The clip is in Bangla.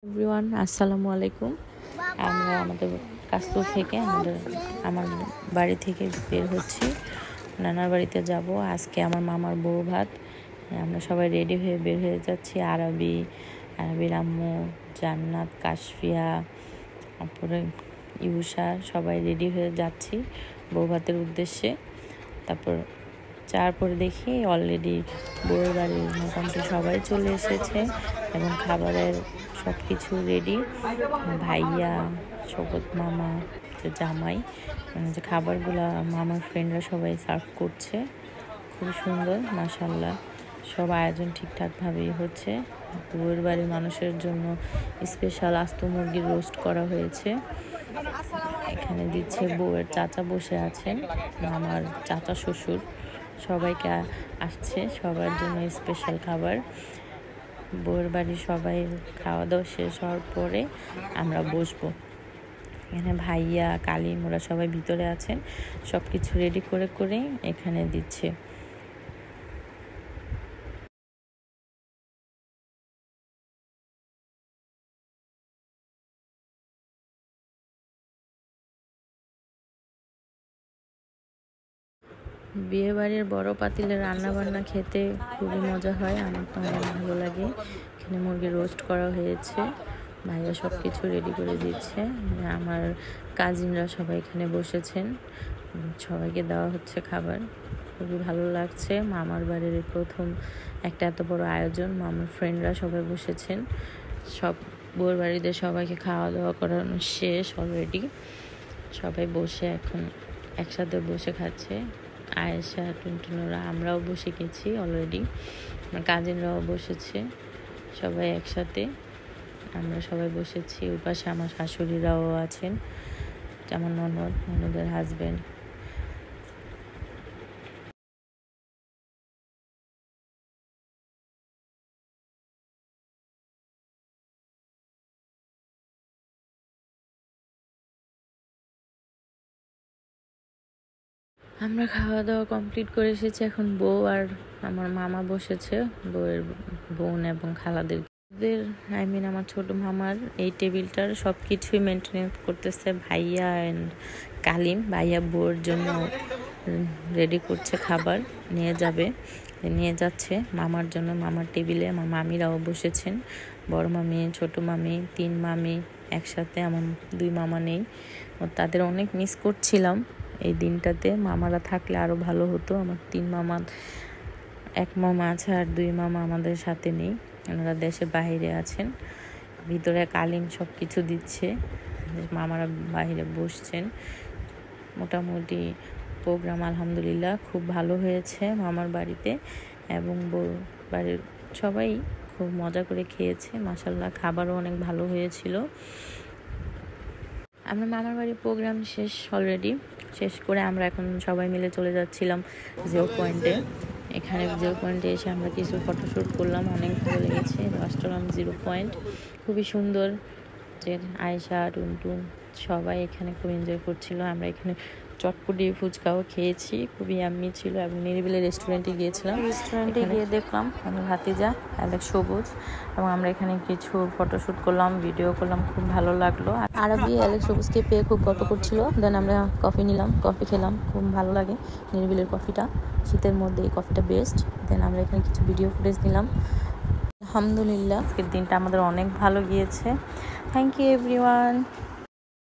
এভরিওয়ান, আসসালামু আলাইকুম। আমরা আমাদের কাস্তুর থেকে আমার বাড়ি থেকে বের হচ্ছি, নানার বাড়িতে যাব। আজকে আমার মামার বউ ভাত। আমরা সবাই রেডি হয়ে বের হয়ে যাচ্ছি। আরবির আম্মু, জান্নাত, কাশফিয়া, তারপরে ইউষা, সবাই রেডি হয়ে যাচ্ছি বউ ভাতের উদ্দেশ্যে। তারপরে দেখি অলরেডি বউয়ের বাড়ির মোটামুটি সবাই চলে এসেছে এবং খাবারের সব কিছু রেডি। ভাইয়া, শোকত মামা, জামাই, যে খাবারগুলো মামার ফ্রেন্ডরা সবাই সার্ভ করছে। খুব সুন্দর, মাশাআল্লাহ। সব আয়োজন ঠিকঠাকভাবেই হচ্ছে। বউয়ের বাড়ির মানুষের জন্য স্পেশাল আস্ত মুরগির রোস্ট করা হয়েছে। এখানে দিচ্ছে, বউয়ের চাচা বসে আছেন, আমার চাচা শ্বশুর, সবাইকে আসছে, সবার জন্য স্পেশাল খাবার। বউয়ের বাড়ির সবাই খাওয়া দাওয়া শেষ হওয়ার পরে আমরা বসবো। এখানে ভাইয়া, কালিম, ওরা সবাই ভিতরে আছেন, সব কিছু রেডি করে এখানে দিচ্ছে। বিয়ে বাড়ির বড় পাতিলে রান্নাবান্না খেতে খুবই মজা হয়, আমার তো অনেক ভালো লাগে। এখানে মুরগির রোস্ট করা হয়েছে, ভাইয়া সব কিছু রেডি করে দিচ্ছে। আমার কাজিনরা সবাই এখানে বসেছেন, সবাইকে দেওয়া হচ্ছে খাবার। খুবই ভালো লাগছে। মামার বাড়ির প্রথম একটা এত বড় আয়োজন, মামার ফ্রেন্ডরা সবাই বসেছেন। সব বউয়ের বাড়িতে সবাইকে খাওয়া দাওয়া করানো শেষ অলরেডি। সবাই বসে এখন একসাথে বসে খাচ্ছে। আয়েশা, টুনটুনরা, আমরাও বসে গেছি অলরেডি, আমার কাজিনরাও বসেছে, সবাই একসাথে আমরা সবাই বসেছি। ওই পাশে আমার শাশুড়িরাও আছেন, আমার ননদের হাজব্যান্ড। আমরা খাওয়া দাওয়া কমপ্লিট করে এসেছি। এখন বউ আর আমার মামা বসেছে, বউয়ের বোন এবং খালাদের আমার ছোট মামার এই টেবিলটার সব কিছুই মেনটেন করতেছে ভাইয়া অ্যান্ড কালিম। ভাইয়া বউয়ের জন্য রেডি করছে, খাবার নিয়ে যাচ্ছে মামার জন্য। মামার টেবিলে আমার মামিরাও বসেছেন, বড় মামি, ছোট মামি, 3 মামি একসাথে, আমার 2 মামা নেই। তাদের অনেক মিস করছিলাম এই দিনটাতে। মামারা থাকলে আরও ভালো হতো। আমার 3 মামা, 1 মামা আছে আর 2 মামা আমাদের সাথে নেই, ওনারা দেশের বাইরে আছেন। ভিতরে কালিম সব কিছু দিচ্ছে, মামারা বাইরে বসছেন। মোটামুটি প্রোগ্রাম আলহামদুলিল্লাহ খুব ভালো হয়েছে মামার বাড়িতে, এবং বাড়ির সবাই খুব মজা করে খেয়েছে, মাশাআল্লাহ। খাবারও অনেক ভালো হয়েছিল। আমরা মামার বাড়ির প্রোগ্রাম শেষ করে আমরা এখন সবাই মিলে চলে যাচ্ছিলাম জিরো পয়েন্টে। এখানে জিরো পয়েন্টে এসে আমরা কিছু ফটোশ্যুট করলাম, অনেক ভালো লেগেছে। আসলাম জিরো পয়েন্ট, খুবই সুন্দর। যে আয়েশা, টুনটুন সবাই এখানে খুব এনজয় করছিল। আমরা এখানে চটপটি ফুচকাও খেয়েছি, খুবই ইয়াম্মি ছিল। এবং নিরিবিলি রেস্টুরেন্টে গিয়েছিলাম, রেস্টুরেন্টে গিয়ে দেখলাম আমার ভাতিজা অ্যালেক্স সবুজ, এবং আমরা এখানে কিছু ফটোশ্যুট করলাম, ভিডিও করলাম, খুব ভালো লাগলো। আরবি অ্যালেক্স সবুজকে পেয়ে খুব গল্প করছিল। দেন আমরা কফি নিলাম, কফি খেলাম, খুব ভালো লাগে নিরিবিলির কফিটা, শীতের মধ্যে এই কফিটা বেস্ট। দেন আমরা এখানে কিছু ভিডিও ফুটেজ নিলাম। আলহামদুলিল্লাহ আজকের দিনটা আমাদের অনেক ভালো গিয়েছে। Thank you everyone.